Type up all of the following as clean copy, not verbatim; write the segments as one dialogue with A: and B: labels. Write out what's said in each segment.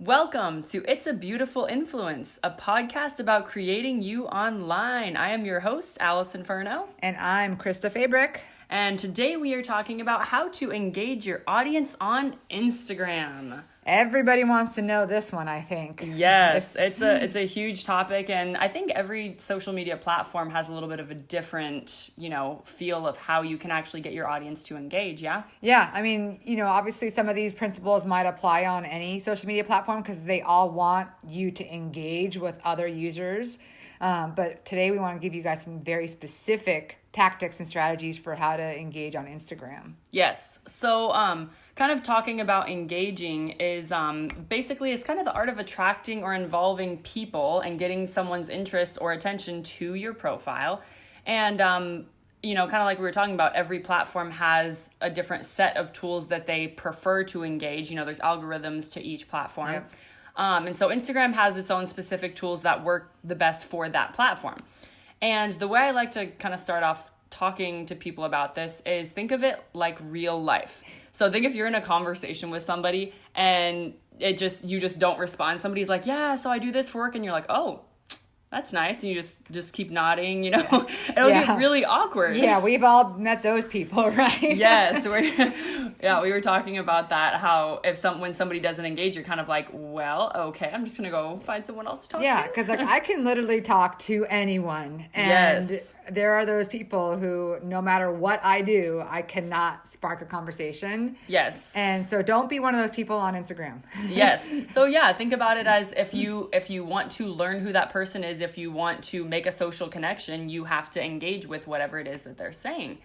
A: Welcome to It's a Beautiful Influence, a podcast about creating you online. I am your host, Alison Furno.
B: And I'm Krista Fabric.
A: And today we are talking about how to engage your audience on Instagram.
B: Everybody wants to know this one, I think.
A: Yes, it's a huge topic, and I think every social media platform has a little bit of a different, feel of how you can actually get your audience to engage, yeah?
B: Yeah, I mean, obviously some of these principles might apply on any social media platform because they all want you to engage with other users. But today we want to give you guys some very specific tactics and strategies for how to engage on Instagram.
A: Yes. So, kind of talking about engaging is basically it's kind of the art of attracting or involving people and getting someone's interest or attention to your profile. And, kind of like we were talking about, every platform has a different set of tools that they prefer to engage. There's algorithms to each platform. Yep. And so Instagram has its own specific tools that work the best for that platform. And the way I like to kind of start off talking to people about this is think of it like real life. So think if you're in a conversation with somebody and you just don't respond. Somebody's like, yeah, so I do this for work. And you're like, oh, that's nice. And you just keep nodding, it'll get really awkward.
B: Yeah, we've all met those people, right?
A: Yes. We were talking about that, how when somebody doesn't engage, you're kind of like, well, okay, I'm just going to go find someone else to talk to.
B: Yeah, because I can literally talk to anyone. And yes. There are those people who, no matter what I do, I cannot spark a conversation.
A: Yes.
B: And so don't be one of those people on Instagram.
A: Yes. So yeah, think about it as if you want to learn who that person is, if you want to make a social connection, you have to engage with whatever it is that they're saying.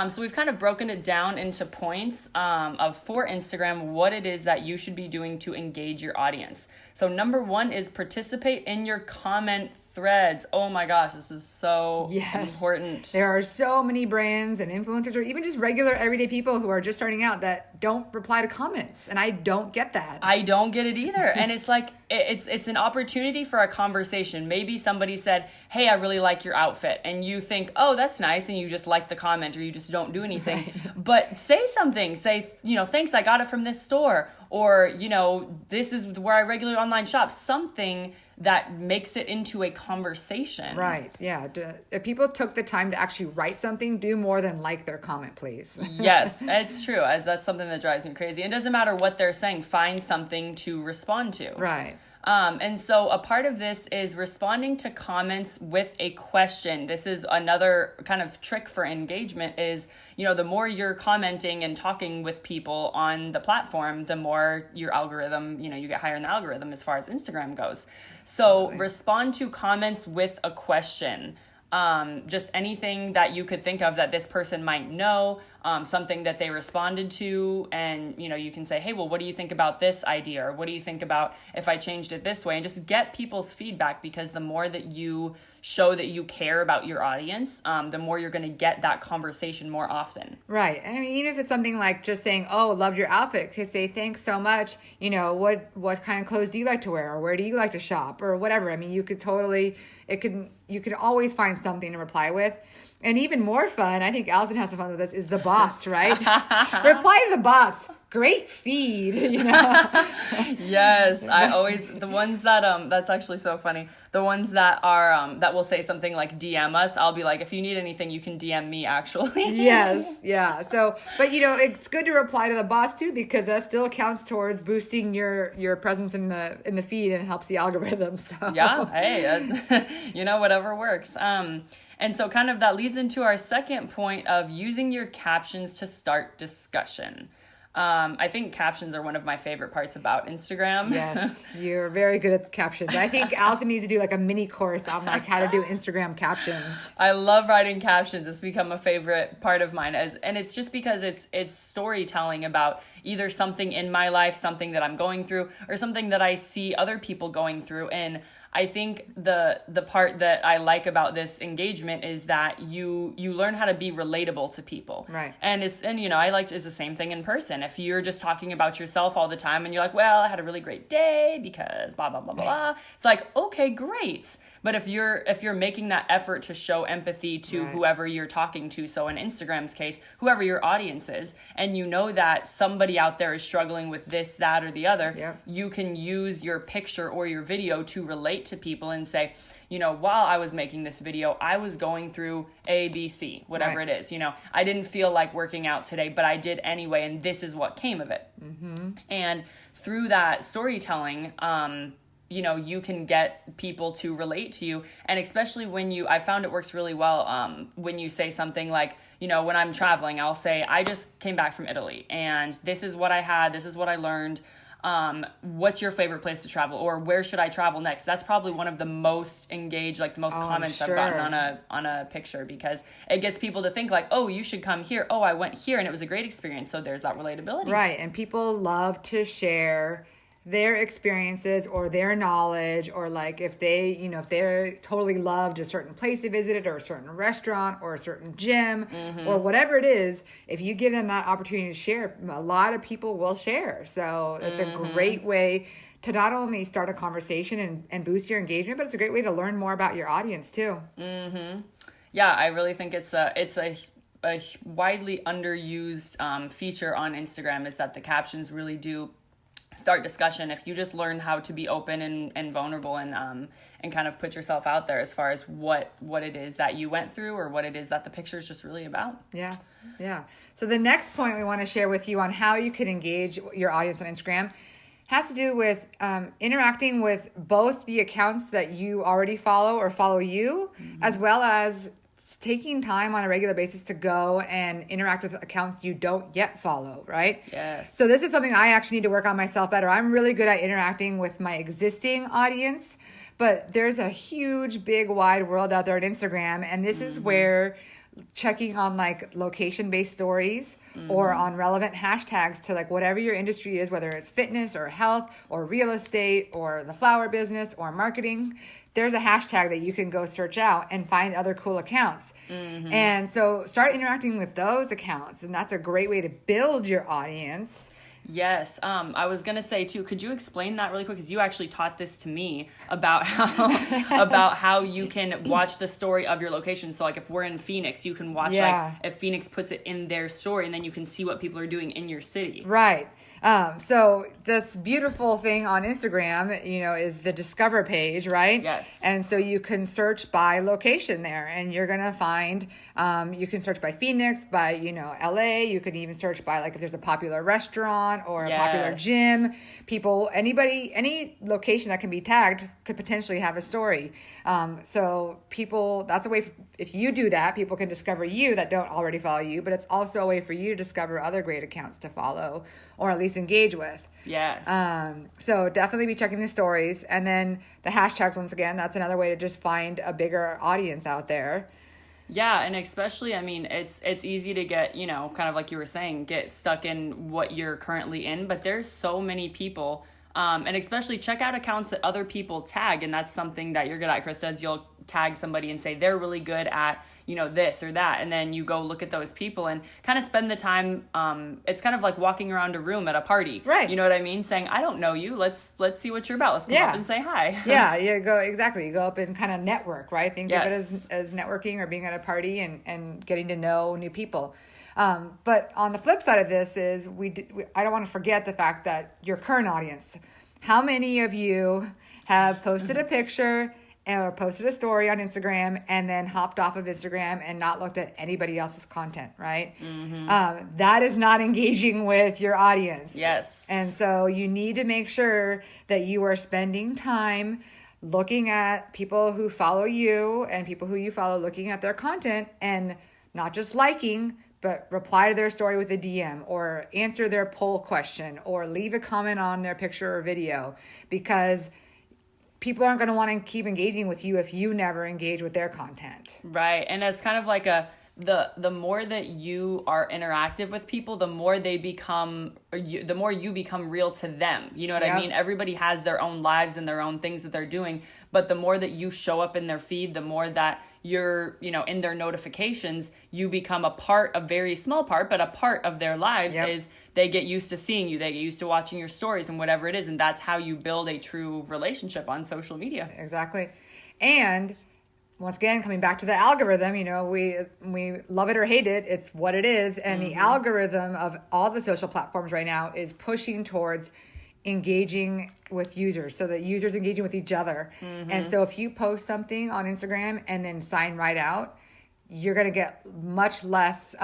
A: So we've kind of broken it down into points for Instagram, what it is that you should be doing to engage your audience. So number one is participate in your comment threads. Oh my gosh, this is so important.
B: There are so many brands and influencers or even just regular everyday people who are just starting out that don't reply to comments. And I don't get that.
A: I don't get it either. And it's like, it's an opportunity for a conversation. Maybe somebody said, hey, I really like your outfit. And you think, oh, that's nice. And you just like the comment or you just don't do anything. Right. But say something. Say, thanks, I got it from this store. Or, this is where I regularly online shop. Something that makes it into a conversation.
B: Right. Yeah. If people took the time to actually write something, do more than like their comment, please.
A: Yes, it's true. That's something that drives me crazy. It doesn't matter what they're saying. Find something to respond to.
B: Right.
A: And so a part of this is responding to comments with a question. This is another kind of trick for engagement is, the more you're commenting and talking with people on the platform, the more your algorithm, you get higher in the algorithm as far as Instagram goes. So respond to comments with a question. Just anything that you could think of that this person might know, something that they responded to, and you can say, hey, well, what do you think about this idea, or what do you think about if I changed it this way, and just get people's feedback, because the more that you show that you care about your audience, the more you're going to get that conversation more often.
B: Right. And I mean, even if it's something like just saying, oh, loved your outfit, could say, thanks so much. What kind of clothes do you like to wear? Or where do you like to shop? Or whatever. I mean, you could always find something to reply with. And even more fun, I think Alison has some fun with this, is the bots, right? Reply to the bots. Great feed,
A: Yes, the ones that, that's actually so funny. The ones that are, that will say something like DM us, I'll be like, if you need anything, you can DM me, actually.
B: Yes, yeah. So, but it's good to reply to the bots too, because that still counts towards boosting your presence in the feed and helps the algorithm. So
A: yeah, hey, whatever works. And so kind of that leads into our second point of using your captions to start discussion. I think captions are one of my favorite parts about Instagram.
B: Yes, you're very good at the captions. I think Alison needs to do like a mini course on like how to do Instagram captions.
A: I love writing captions. It's become a favorite part of mine, and it's just because it's storytelling about either something in my life, something that I'm going through, or something that I see other people going through. And I think the part that I like about this engagement is that you learn how to be relatable to people.
B: Right.
A: And I liked it's the same thing in person. If you're just talking about yourself all the time and you're like, well, I had a really great day because blah blah blah blah blah. It's like, okay, great. But if you're making that effort to show empathy to whoever you're talking to, so in Instagram's case, whoever your audience is, and you know that somebody out there is struggling with this, that, or the other, you can use your picture or your video to relate to people and say, while I was making this video, I was going through A, B, C, whatever it is. I didn't feel like working out today, but I did anyway, and this is what came of it. Mm-hmm. And through that storytelling, you can get people to relate to you. And especially I found it works really well when you say something like, when I'm traveling, I'll say, I just came back from Italy and this is what I had, this is what I learned. What's your favorite place to travel, or where should I travel next? That's probably one of the most engaged, like the most comments I've gotten on a picture, because it gets people to think like, oh, you should come here. Oh, I went here and it was a great experience. So there's that relatability.
B: Right. And people love to share their experiences or their knowledge, or like if they're totally loved a certain place they visited, or a certain restaurant, or a certain gym, or whatever it is, if you give them that opportunity to share, a lot of people will share. So it's a great way to not only start a conversation and boost your engagement, but it's a great way to learn more about your audience too.
A: Yeah, I really think it's a widely underused feature on Instagram, is that the captions really do start discussion. If you just learn how to be open and vulnerable and kind of put yourself out there as far as what it is that you went through, or what it is that the picture is just really about. Yeah.
B: So the next point we want to share with you on how you can engage your audience on Instagram has to do with interacting with both the accounts that you already follow or follow you, as well as taking time on a regular basis to go and interact with accounts you don't yet follow, right?
A: Yes.
B: So this is something I actually need to work on myself better. I'm really good at interacting with my existing audience, but there's a huge, big, wide world out there on Instagram, and this is where checking on like location-based stories or on relevant hashtags to like whatever your industry is, whether it's fitness or health or real estate or the flower business or marketing, there's a hashtag that you can go search out and find other cool accounts. And so start interacting with those accounts, and that's a great way to build your audience.
A: Yes. I was going to say too, could you explain that really quick? Because you actually taught this to me about how you can watch the story of your location. So like if we're in Phoenix, you can watch like if Phoenix puts it in their story, and then you can see what people are doing in your city.
B: Right. So this beautiful thing on Instagram, is the Discover page, right?
A: Yes.
B: And so you can search by location there, and you're going to find, you can search by Phoenix, by, LA. You can even search by like if there's a popular restaurant or a popular gym. Any location that can be tagged could potentially have a story. So people, that's a way, if you do that, people can discover you that don't already follow you, but it's also a way for you to discover other great accounts to follow, or at least engage with.
A: Yes.
B: So definitely be checking the stories. And then the hashtags, once again, that's another way to just find a bigger audience out there.
A: Yeah, and especially, it's easy to get, kind of like you were saying, get stuck in what you're currently in, but there's so many people, and especially check out accounts that other people tag, and that's something that you're good at, Krista, is you'll tag somebody and say they're really good at, this or that, and then you go look at those people and kind of spend the time, it's kind of like walking around a room at a party.
B: Right.
A: You know what I mean? Saying, I don't know you, let's see what you're about. Let's come up and say hi.
B: You go up and kind of network, right? Think of it as networking or being at a party and getting to know new people. But on the flip side of this is I don't want to forget the fact that your current audience, how many of you have posted a picture or posted a story on Instagram and then hopped off of Instagram and not looked at anybody else's content, right? That is not engaging with your audience.
A: Yes.
B: And so you need to make sure that you are spending time looking at people who follow you and people who you follow, looking at their content, and not just liking, but reply to their story with a DM, or answer their poll question, or leave a comment on their picture or video, because people aren't going to want to keep engaging with you if you never engage with their content.
A: Right. And it's kind of like the more that you are interactive with people, the more they become, the more you become real to them. You know what I mean? Everybody has their own lives and their own things that they're doing, but the more that you show up in their feed, the more that you're, in their notifications, you become a very small part, but a part of their lives. Is they get used to seeing you, they get used to watching your stories and whatever it is, and that's how you build a true relationship on social media.
B: Exactly. And once again, coming back to the algorithm, we love it or hate it, it's what it is. And the algorithm of all the social platforms right now is pushing towards engaging with users, so that users engaging with each other. And so if you post something on Instagram and then sign right out, you're going to get much less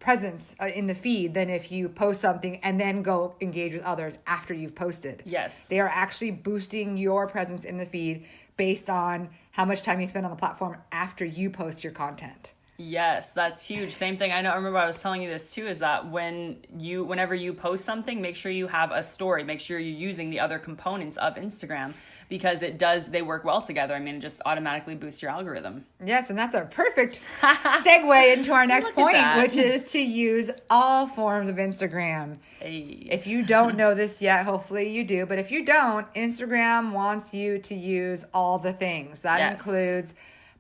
B: presence in the feed than if you post something and then go engage with others after you've posted.
A: Yes.
B: They are actually boosting your presence in the feed based on how much time you spend on the platform after you post your content.
A: Yes, that's huge. Same thing. I remember I was telling you this too, is that whenever you post something, make sure you have a story. Make sure you're using the other components of Instagram, because they work well together. I mean, it just automatically boosts your algorithm.
B: Yes, and that's a perfect segue into our next point, which is to use all forms of Instagram.
A: Hey.
B: If you don't know this yet, hopefully you do. But if you don't, Instagram wants you to use all the things. That includes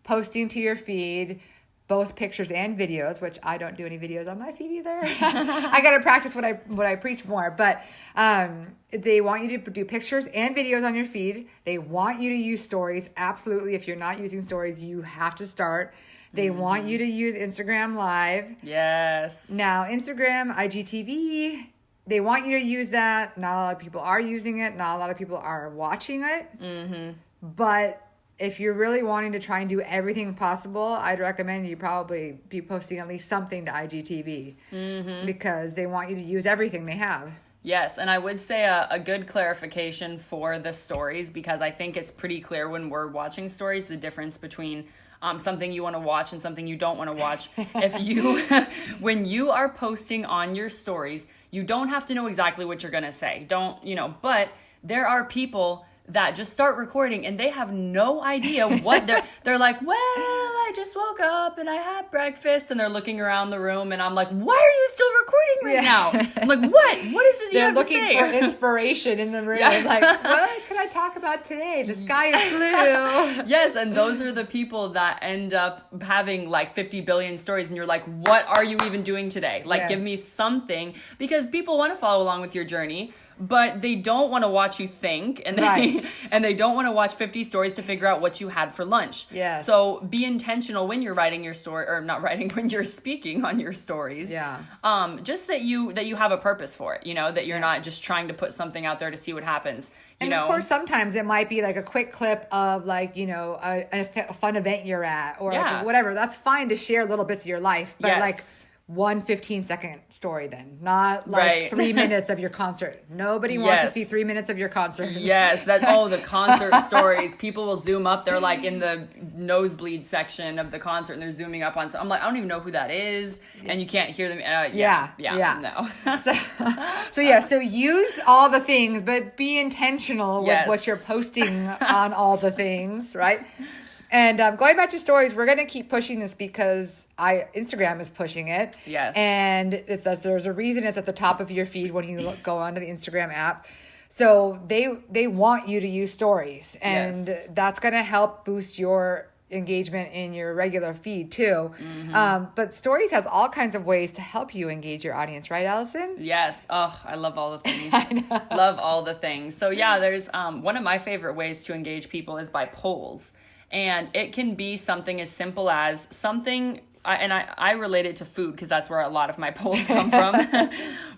B: posting to your feed, both pictures and videos, which I don't do any videos on my feed either. I got to practice what I preach more. But they want you to do pictures and videos on your feed. They want you to use stories. Absolutely. If you're not using stories, you have to start. They want you to use Instagram Live.
A: Yes.
B: Now, Instagram, IGTV, they want you to use that. Not a lot of people are using it. Not a lot of people are watching it. But if you're really wanting to try and do everything possible, I'd recommend you probably be posting at least something to IGTV, because they want you to use everything they have.
A: Yes, and I would say a good clarification for the stories, because I think it's pretty clear when we're watching stories, the difference between something you want to watch and something you don't want to watch. When you are posting on your stories, you don't have to know exactly what you're going to say. But there are people that just start recording and they have no idea what they're like, well, I just woke up and I had breakfast, and they're looking around the room and I'm like, why are you still recording right now? I'm like, what is it you have to say?
B: They're looking for inspiration in the room. Like, what can I talk about today? The sky is blue.
A: Yes, and those are the people that end up having like 50 billion stories, and you're like, what are you even doing today? Like, give me something, because people want to follow along with your journey, but they don't want to watch you think, and they don't want to watch 50 stories to figure out what you had for lunch.
B: Yes.
A: So be intentional when you're writing your story, or not writing, when you're speaking on your stories.
B: Yeah.
A: Just that you have a purpose for it, that you're not just trying to put something out there to see what happens.
B: Of course, sometimes it might be like a quick clip of like, a fun event you're at, or like whatever. That's fine to share little bits of your life, but like one 15-second story, then not like 3 minutes of your concert. Nobody wants to see 3 minutes of your concert.
A: Yes, the concert stories. People will zoom up. They're like in the nosebleed section of the concert, and they're zooming up on. I'm like, I don't even know who that is, and you can't hear them. No.
B: So use all the things, but be intentional with what you're posting on all the things, right? And going back to stories, we're going to keep pushing this because Instagram is pushing it.
A: Yes.
B: And there's a reason it's at the top of your feed when you go onto the Instagram app. So they want you to use stories. And that's going to help boost your engagement in your regular feed too. But stories has all kinds of ways to help you engage your audience, right, Alison?
A: Yes. Oh, I love all the things. Love all the things. So there's one of my favorite ways to engage people is by polls. And it can be something as simple as something, and I relate it to food because that's where a lot of my polls come from.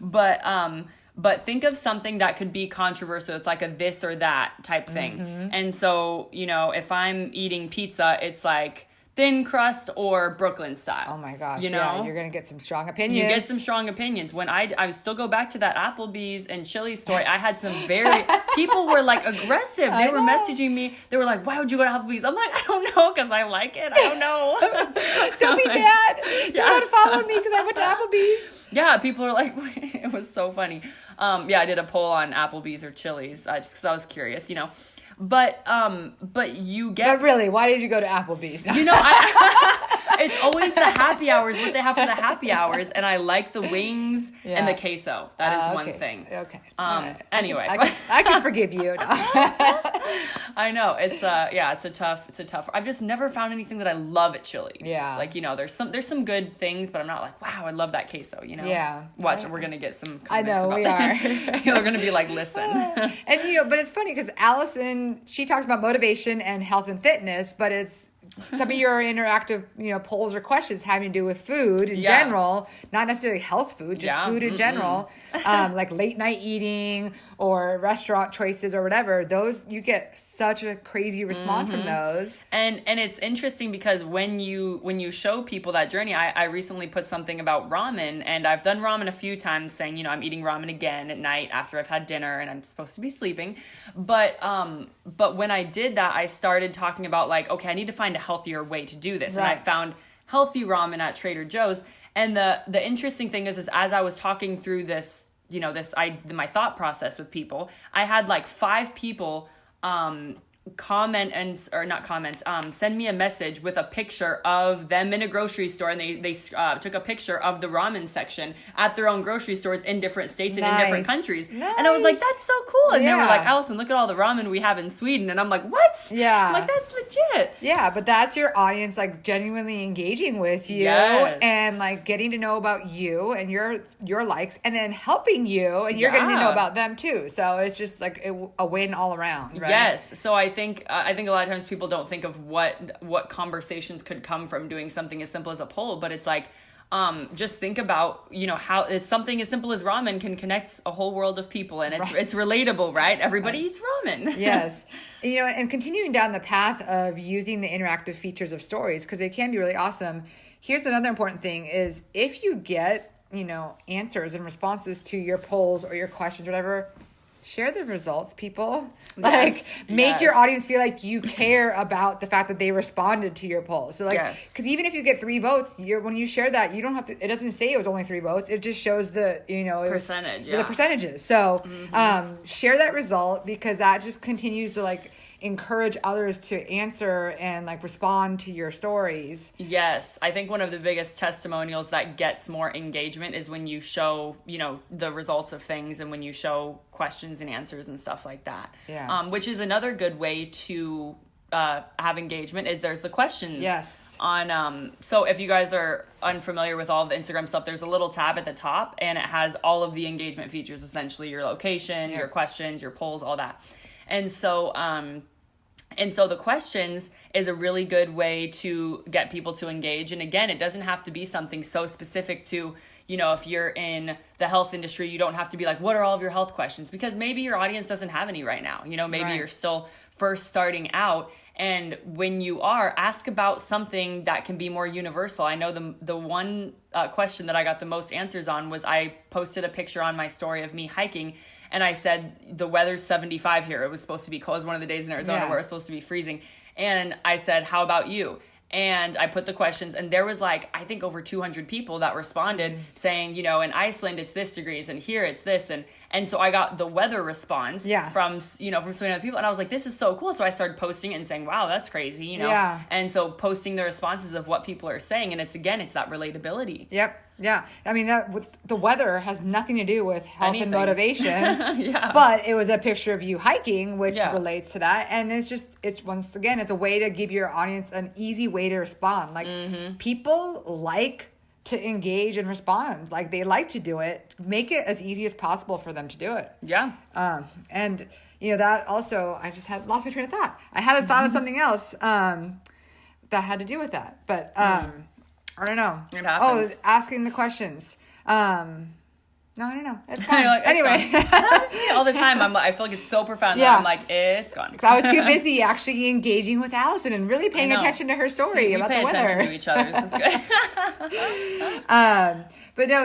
A: But think of something that could be controversial. It's like a this or that type thing. And so, if I'm eating pizza, it's like thin crust or Brooklyn style.
B: Oh my gosh. Yeah, you're going to get some strong opinions.
A: You get some strong opinions. When I still go back to that Applebee's and Chili's story, I had some people were like aggressive. They were messaging me. They were like, why would you go to Applebee's? I'm like, I don't know, because I like it. I don't know.
B: Don't be mad. Don't follow me because I went to Applebee's.
A: Yeah, people are like, it was so funny. I did a poll on Applebee's or Chili's just because I was curious, But you get.
B: But really, why did you go to Applebee's?
A: It's always the happy hours, what they have for the happy hours. And I like the wings and the queso. That is one thing.
B: Okay.
A: Anyway.
B: I can forgive you.
A: I know. It's a tough. I've just never found anything that I love at Chili's.
B: Yeah.
A: Like, there's some good things, but I'm not like, wow, I love that queso,
B: Yeah.
A: Watch, we're going to get some comments
B: I know,
A: about
B: we
A: that. They're going to be like, listen.
B: And, but it's funny because Alison, she talks about motivation and health and fitness, but it's some of your interactive, polls or questions having to do with food in general, not necessarily health food, just food in general, like late night eating or restaurant choices or whatever. Those, you get such a crazy response from those.
A: And it's interesting because when you show people that journey, I recently put something about ramen, and I've done ramen a few times saying, I'm eating ramen again at night after I've had dinner and I'm supposed to be sleeping. But when I did that, I started talking about like, okay, I need to find a healthier way to do this. Right. And I found healthy ramen at Trader Joe's. And the interesting thing is as I was talking through this, my thought process with people, I had like 5 people send me a message with a picture of them in a grocery store, and they took a picture of the ramen section at their own grocery stores in different states and in different countries. Nice. And I was like, that's so cool. And they were like, Alison, look at all the ramen we have in Sweden. And I'm like, what?
B: Yeah.
A: I'm like, that's legit.
B: Yeah, but that's your audience like genuinely engaging with you and like getting to know about you and your likes, and then helping you, and you're getting to know about them too. So it's just like a win all around, right?
A: Yes. So I think a lot of times people don't think of what conversations could come from doing something as simple as a poll, but it's like, just think about, how it's something as simple as ramen can connect a whole world of people, and it's relatable, right? Everybody eats ramen.
B: Yes. And continuing down the path of using the interactive features of stories, because they can be really awesome. Here's another important thing is if you get, answers and responses to your polls or your questions, or whatever, share the results, people. Make your audience feel like you care about the fact that they responded to your poll. So because even if you get 3 votes, when you share that, you don't have to, it doesn't say it was only 3 votes. It just shows the,
A: percentage,
B: the percentages. So, share that result, because that just continues to encourage others to answer and respond to your stories.
A: Yes. I think one of the biggest testimonials that gets more engagement is when you show, the results of things, and when you show questions and answers and stuff like that.
B: Yeah.
A: Which is another good way to have engagement is there's the questions.
B: Yes.
A: So if you guys are unfamiliar with all of the Instagram stuff, there's a little tab at the top, and it has all of the engagement features, essentially your location, your questions, your polls, all that. And so the questions is a really good way to get people to engage. And again, it doesn't have to be something so specific to, if you're in the health industry, you don't have to be like, what are all of your health questions? Because maybe your audience doesn't have any right now. Maybe you're still first starting out. And when you are, ask about something that can be more universal. I know the one question that I got the most answers on was I posted a picture on my story of me hiking, and I said, the weather's 75 here. It was supposed to be cold. It was one of the days in Arizona where it was supposed to be freezing. And I said, how about you? And I put the questions, and there was I think over 200 people that responded saying, in Iceland it's this degrees, and here it's this. And so I got the weather response from so many other people. And I was like, this is so cool. So I started posting it and saying, wow, that's crazy,
B: Yeah.
A: And so posting the responses of what people are saying. And it's that relatability.
B: Yep. Yeah. I mean, the weather has nothing to do with health and motivation.
A: Yeah.
B: But it was a picture of you hiking, which relates to that. And it's once again, it's a way to give your audience an easy way to respond. People like to engage and respond. They like to do it. Make it as easy as possible for them to do it.
A: Yeah.
B: And that also, I just lost my train of thought. I had a thought of something else that had to do with that. But I don't know.
A: It happens.
B: Oh, asking the questions. No, I don't know. It's fine.
A: Anyway. That happens to me all the time. I feel like it's so profound that I'm like, it's gone.
B: I was too busy actually engaging with Alison and really paying attention to her story about the weather.
A: We pay attention to each other. This is good.
B: But no,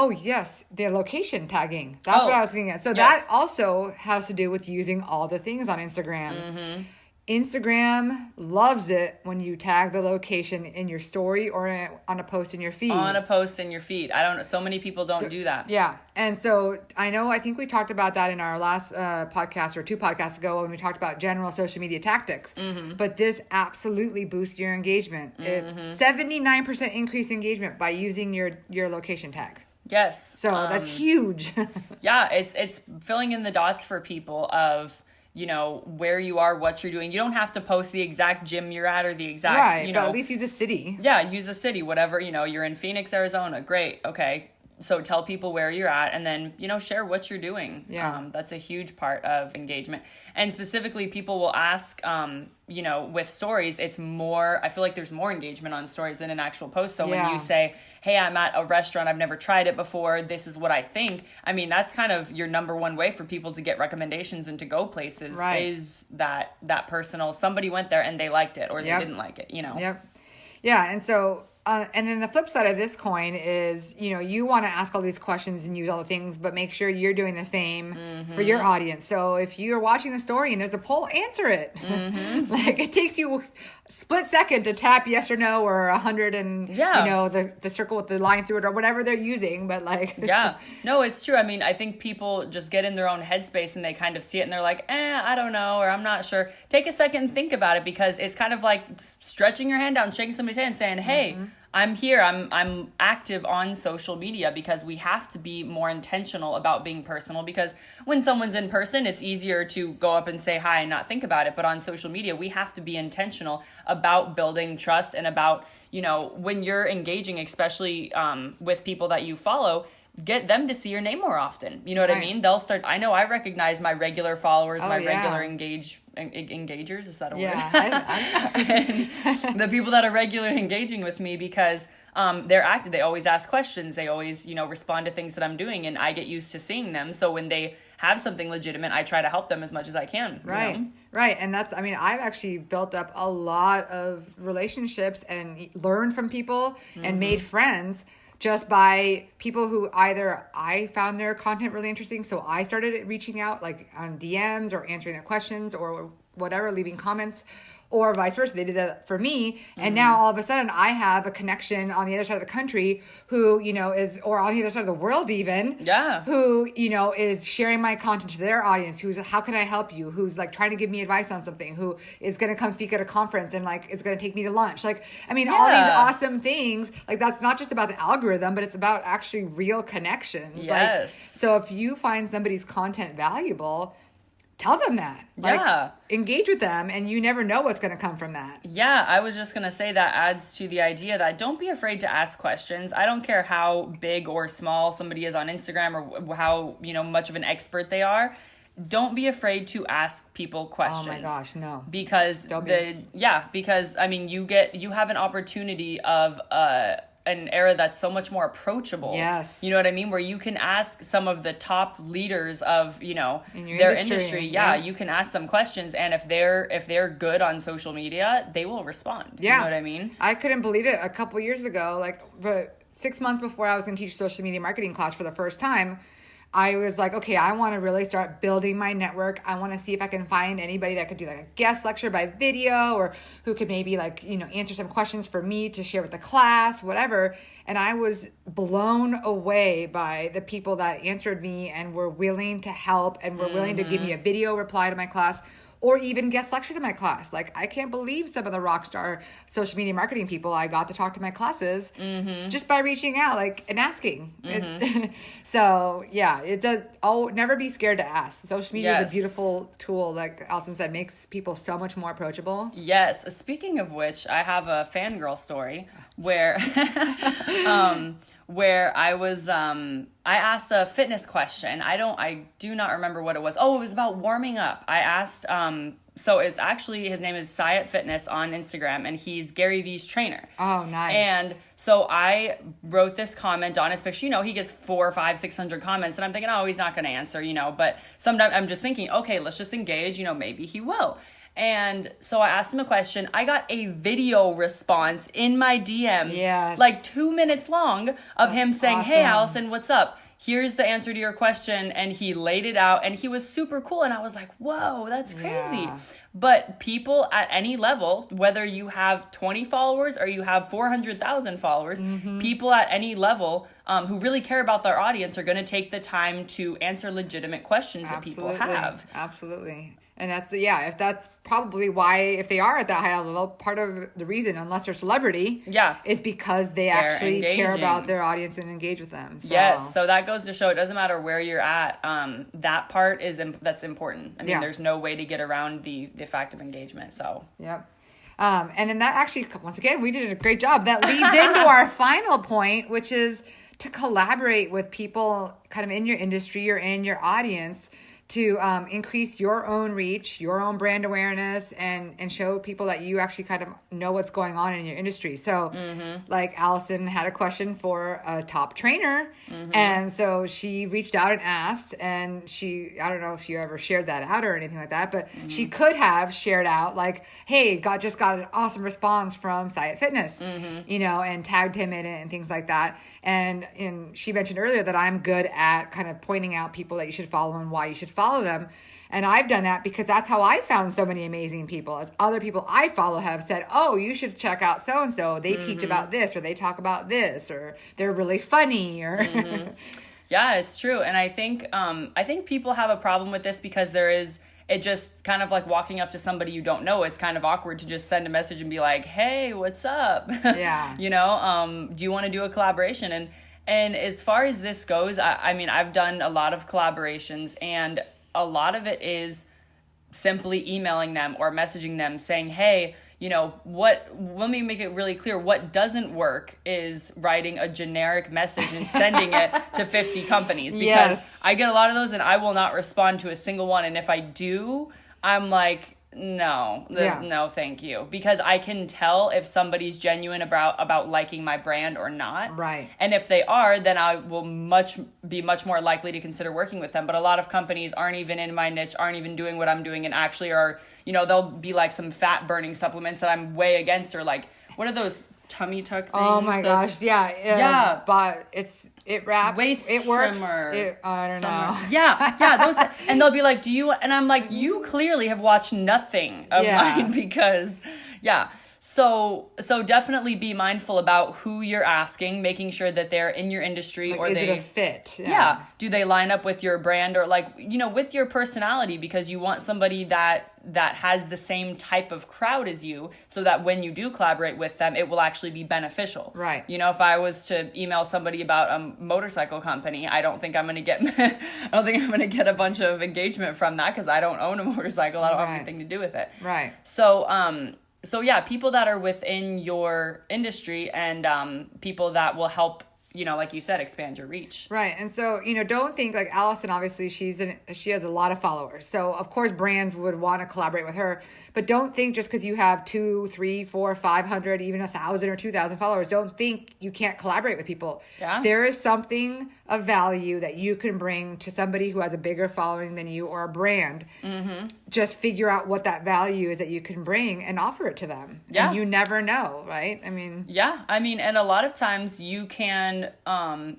B: yes, the location tagging. That's what I was thinking of. So that also has to do with using all the things on Instagram. Instagram loves it when you tag the location in your story or on a post in your feed.
A: On a post in your feed. I don't know. So many people don't do that.
B: Yeah. And so I think we talked about that in our last podcast or 2 podcasts ago when we talked about general social media tactics. But this absolutely boosts your engagement. 79% increased engagement by using your location tag.
A: Yes.
B: So that's huge.
A: Yeah. It's filling in the dots for people of, you know, where you are, what you're doing. You don't have to post the exact gym you're at or the exact,
B: right,
A: you know.
B: but at least use a city.
A: Yeah, use a city, whatever, you know, you're in Phoenix, Arizona. Great. Okay. So tell people where you're at and then, you know, share what you're doing.
B: Yeah.
A: That's a huge part of engagement. And specifically, people will ask, you know, with stories, it's more, I feel like there's more engagement on stories than an actual post. So when you say, hey, I'm at a restaurant, I've never tried it before, this is what I think. I mean, that's kind of your number one way for people to get recommendations and to go places is that personal, somebody went there and they liked it or they didn't like it, you know?
B: Yep. Yeah. And so, and then the flip side of this coin is, you know, you want to ask all these questions and use all the things, but make sure you're doing the same for your audience. So if you're watching the story and there's a poll, answer it. Like it takes you a split second to tap yes or no or 100 and, you know, the circle with the line through it or whatever they're using. But like,
A: yeah, no, it's true. I mean, I think people just get in their own headspace and they kind of see it and they're like, I don't know, or I'm not sure. Take a second and think about it because it's kind of like stretching your hand out, shaking somebody's hand, saying, hey, I'm here. I'm active on social media because we have to be more intentional about being personal because when someone's in person, it's easier to go up and say hi and not think about it. But on social media, we have to be intentional about building trust and about, you know, when you're engaging, especially with people that you follow, get them to see your name more often. You know what I mean? They'll start, I know I recognize my regular followers, regular engagers. Is that a word? And the people that are regularly engaging with me because they're active. They always ask questions. They always, you know, respond to things that I'm doing and I get used to seeing them. So when they have something legitimate, I try to help them as much as I can.
B: Right.
A: You know?
B: Right. And that's, I mean, I've actually built up a lot of relationships and learned from people and made friends just by people who either I found their content really interesting, so I started reaching out like on DMs or answering their questions or whatever, leaving comments, or vice versa. They did that for me. And now all of a sudden I have a connection on the other side of the country who, you know, is, or on the other side of the world even, who, you know, is sharing my content to their audience, who's, how can I help you? Who's like trying to give me advice on something, who is going to come speak at a conference and like, is going to take me to lunch. Like, I mean, all these awesome things, like that's not just about the algorithm, but it's about actually real connections.
A: Yes.
B: Like, so if you find somebody's content valuable, tell them that. Like, engage with them, and you never know what's going to come from that.
A: Yeah, I was just going to say that adds to the idea that don't be afraid to ask questions. I don't care how big or small somebody is on Instagram or how, you know, much of an expert they are. Don't be afraid to ask people questions.
B: Oh my gosh, no.
A: Because because I mean, you have an opportunity of an era that's so much more approachable.
B: Yes.
A: You know what I mean? Where you can ask some of the top leaders of, you know,
B: in
A: their industry. Yeah, you can ask them questions, and if they're good on social media, they will respond.
B: Yeah.
A: You know what I mean?
B: I couldn't believe it a couple years ago, like 6 months before I was going to teach social media marketing class for the first time. I was like, okay, I want to really start building my network. I want to see if I can find anybody that could do like a guest lecture by video or who could maybe like, you know, answer some questions for me to share with the class, whatever. And I was blown away by the people that answered me and were willing to help and were willing to give me a video reply to my class or even guest lecture to my class. Like, I can't believe some of the rock star social media marketing people I got to talk to my classes just by reaching out, like, and asking. So, yeah, it does. Never be scared to ask. Social media is a beautiful tool, like Alison said, makes people so much more approachable.
A: Yes. Speaking of which, I have a fangirl story where where I was, I asked a fitness question. I do not remember what it was. Oh, it was about warming up. I asked, so it's actually, his name is Syat Fitness on Instagram, and he's Gary Vee's trainer.
B: Oh, nice.
A: And so I wrote this comment on his picture. You know, he gets 400, 500, 600 comments, and I'm thinking, oh, he's not going to answer, you know, but sometimes I'm just thinking, okay, let's just engage, you know, maybe he will. And so I asked him a question. I got a video response in my DMs, like 2 minutes long, of him saying, awesome. Hey, Alison, what's up? here's the answer to your question. And he laid it out and he was super cool. And I was like, whoa, that's crazy.
B: Yeah.
A: But people at any level, whether you have 20 followers or you have 400,000 followers, people at any level who really care about their audience are going to take the time to answer legitimate questions that people have.
B: Absolutely. And if that's probably why, if they are at that high level, part of the reason, unless they're celebrity, is because they're actually care about their audience and engage with them. So.
A: Yes, so that goes to show it doesn't matter where you're at. That part that's important. I mean, there's no way to get around the fact of engagement. So
B: yep. And then that actually, once again, we did a great job. That leads into our final point, which is to collaborate with people kind of in your industry or in your audience to increase your own reach, your own brand awareness, and show people that you actually kind of know what's going on in your industry. So like Alison had a question for a top trainer. And so she reached out and asked, and I don't know if you ever shared that out or anything like that, but she could have shared out like, hey, just got an awesome response from Sciat Fitness, and tagged him in it and things like that. And she mentioned earlier that I'm good at kind of pointing out people that you should follow and why you should follow them. And I've done that because that's how I found so many amazing people. As other people I follow have said, oh, you should check out so-and-so. They teach about this, or they talk about this, or they're really funny, or...
A: Yeah, it's true. And I think people have a problem with this because it just kind of like walking up to somebody you don't know. It's kind of awkward to just send a message and be like, hey, what's up?
B: Yeah.
A: Do you want to do a collaboration? And as far as this goes, I mean, I've done a lot of collaborations, and a lot of it is simply emailing them or messaging them saying, hey, let me make it really clear. What doesn't work is writing a generic message and sending it to 50 companies, because I get a lot of those and I will not respond to a single one. And if I do, I'm like, no, thank you. Because I can tell if somebody's genuine about liking my brand or not.
B: Right.
A: And if they are, then I will be much more likely to consider working with them. But a lot of companies aren't even in my niche, aren't even doing what I'm doing, and actually are, they'll be like some fat burning supplements that I'm way against, or like, what are those tummy tuck things?
B: Oh my gosh, yeah. But it wraps,
A: waist
B: it works.
A: trimmer,
B: I don't know.
A: Yeah, those, and they'll be like, do you? And I'm like, you clearly have watched nothing of mine, because, So definitely be mindful about who you're asking, making sure that they're in your industry,
B: like,
A: or
B: is
A: it
B: a fit?
A: Yeah. Do they line up with your brand, or like, with your personality, because you want somebody that has the same type of crowd as you, so that when you do collaborate with them, it will actually be beneficial.
B: Right.
A: If I was to email somebody about a motorcycle company, I don't think I'm going to get a bunch of engagement from that, because I don't own a motorcycle. I don't have anything to do with it.
B: Right.
A: So yeah, people that are within your industry, and people that will help, like you said, expand your reach.
B: Right. And so, don't think like Alison, obviously she has a lot of followers. So of course brands would want to collaborate with her, but don't think just because you have 2, 3, 4, 500, even 1,000 or 2,000 followers, don't think you can't collaborate with people.
A: Yeah.
B: There is something of value that you can bring to somebody who has a bigger following than you, or a brand. Just figure out what that value is that you can bring and offer it to them.
A: Yeah.
B: And you never know, right? I mean,
A: and a lot of times you can,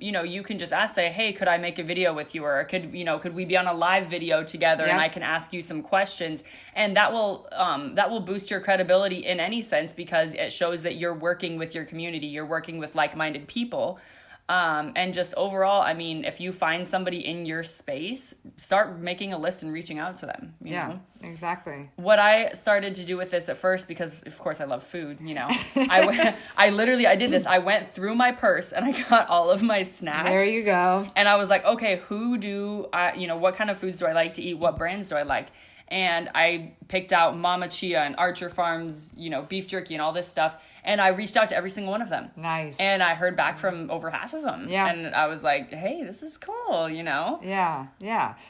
A: you can just say, hey, could I make a video with you? Or could we be on a live video together, and I can ask you some questions, and that will boost your credibility in any sense, because it shows that you're working with your community, you're working with like-minded people. And just overall, I mean, if you find somebody in your space, start making a list and reaching out to them. You know?
B: Exactly.
A: What I started to do with this at first, because of course I love food, I did this. I went through my purse and I got all of my snacks.
B: There you go.
A: And I was like, okay, what kind of foods do I like to eat? What brands do I like? And I picked out Mama Chia and Archer Farms, beef jerky and all this stuff. And I reached out to every single one of them.
B: Nice.
A: And I heard back from over half of them.
B: Yeah.
A: And I was like, hey, this is cool,
B: Yeah.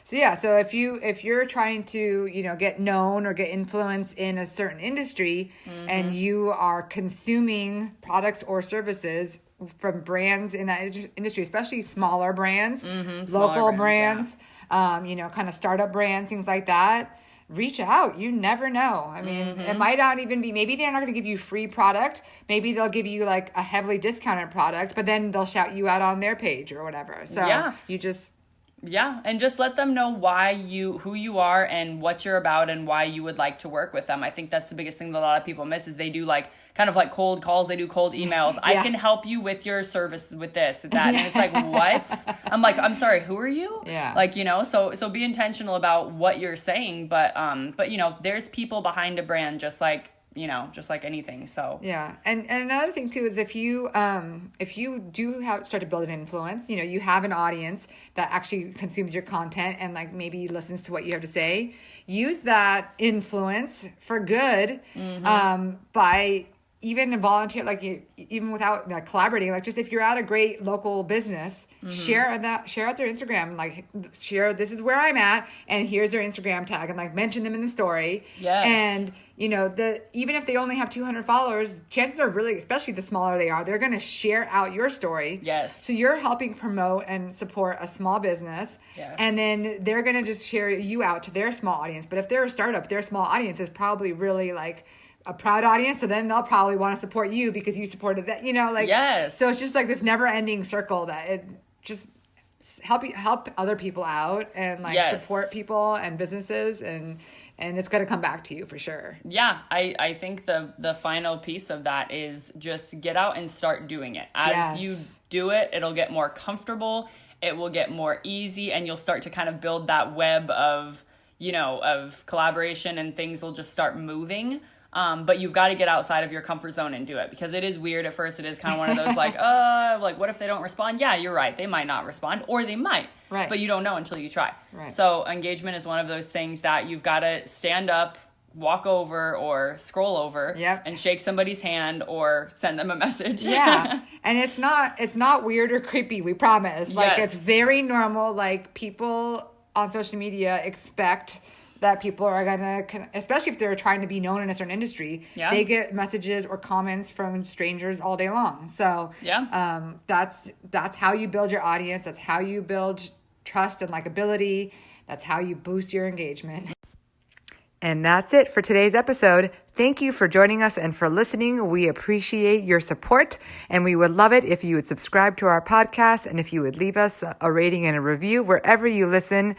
B: So if you're trying to, get known or get influence in a certain industry, and you are consuming products or services from brands in that industry, especially smaller brands, local brands, kind of startup brands, things like that, reach out. You never know. I mean, it might not even be, maybe they're not going to give you free product. Maybe they'll give you like a heavily discounted product, but then they'll shout you out on their page or whatever. So you just...
A: Yeah, and just let them know who you are and what you're about and why you would like to work with them. I think that's the biggest thing that a lot of people miss is they do like kind of like cold calls, they do cold emails. I can help you with your service with this, that. And it's like, what? I'm like, I'm sorry, who are you?
B: Yeah.
A: Like, so be intentional about what you're saying, but there's people behind a brand just like anything. So
B: yeah, and another thing too is if you do start to build an influence, you have an audience that actually consumes your content and like maybe listens to what you have to say, use that influence for good by even volunteer, like even without like collaborating, like just if you're at a great local business, share out their Instagram, like share, this is where I'm at and here's their Instagram tag, and like mention them in the story.
A: Yes.
B: And even if they only have 200 followers, chances are really, especially the smaller they are, they're going to share out your story.
A: Yes.
B: So you're helping promote and support a small business.
A: Yes.
B: And then they're going to just share you out to their small audience. But if they're a startup, their small audience is probably really like a proud audience, so then they'll probably want to support you because you supported that,
A: yes.
B: So it's just like this never-ending circle that it just help other people out and like support people and businesses, and it's going to come back to you for sure.
A: Yeah, I think the final piece of that is just get out and start doing it. As you do it, it'll get more comfortable, it will get more easy, and you'll start to kind of build that web of collaboration, and things will just start moving. But you've got to get outside of your comfort zone and do it, because it is weird at first. It is kind of one of those like what if they don't respond? Yeah, you're right. They might not respond, or they might,
B: right?
A: But you don't know until you try.
B: Right.
A: So engagement is one of those things that you've got to stand up, walk over or scroll over and shake somebody's hand or send them a message.
B: Yeah. And it's not weird or creepy. We promise. Like it's very normal. Like people on social media expect that people are gonna, especially if they're trying to be known in a certain industry, they get messages or comments from strangers all day long. So that's how you build your audience. That's how you build trust and likability. That's how you boost your engagement. And that's it for today's episode. Thank you for joining us and for listening. We appreciate your support, and we would love it if you would subscribe to our podcast and if you would leave us a rating and a review wherever you listen.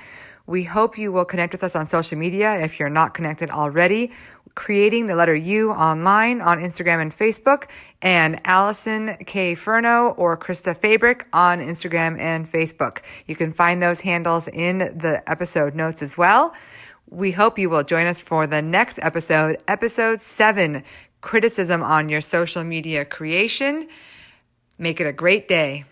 B: We hope you will connect with us on social media if you're not connected already. Creating the letter U online on Instagram and Facebook, and Alison K. Furno or Krista Fabric on Instagram and Facebook. You can find those handles in the episode notes as well. We hope you will join us for the next episode, episode 7, Criticism on Your Social Media Creation. Make it a great day.